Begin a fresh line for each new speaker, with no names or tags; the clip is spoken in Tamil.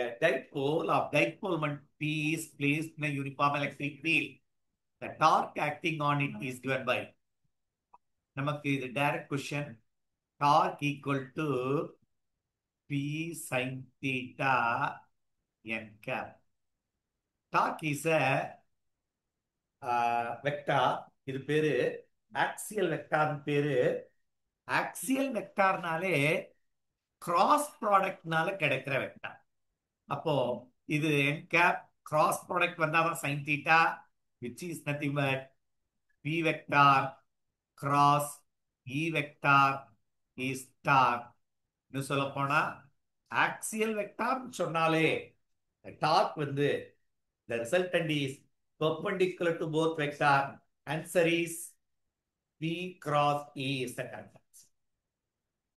A dipole of dipole moment P is placed in a uniform electric field. The torque acting on it is given by. நமக்கு இது direct question. Torque equal to P sine theta n cap. Torque is a vector. இது பேரு ஆக்சியல் வெக்டார். பேரு ஆக்சியல் வெக்டார்னாலே கிராஸ் ப்ராடக்ட்னால கிடைக்கிற வெக்டார். அப்போ இது என் கேப் கிராஸ் ப்ராடக்ட் வந்தாதான் sine theta, which is nothing but P vector cross E vector is torque. இன்னும் சொல்ல போனா ஆக்சியல் வெக்டார் சொன்னாலே டார்க் வந்து the resultant is perpendicular to both vector. Answer is P cross E is the correct.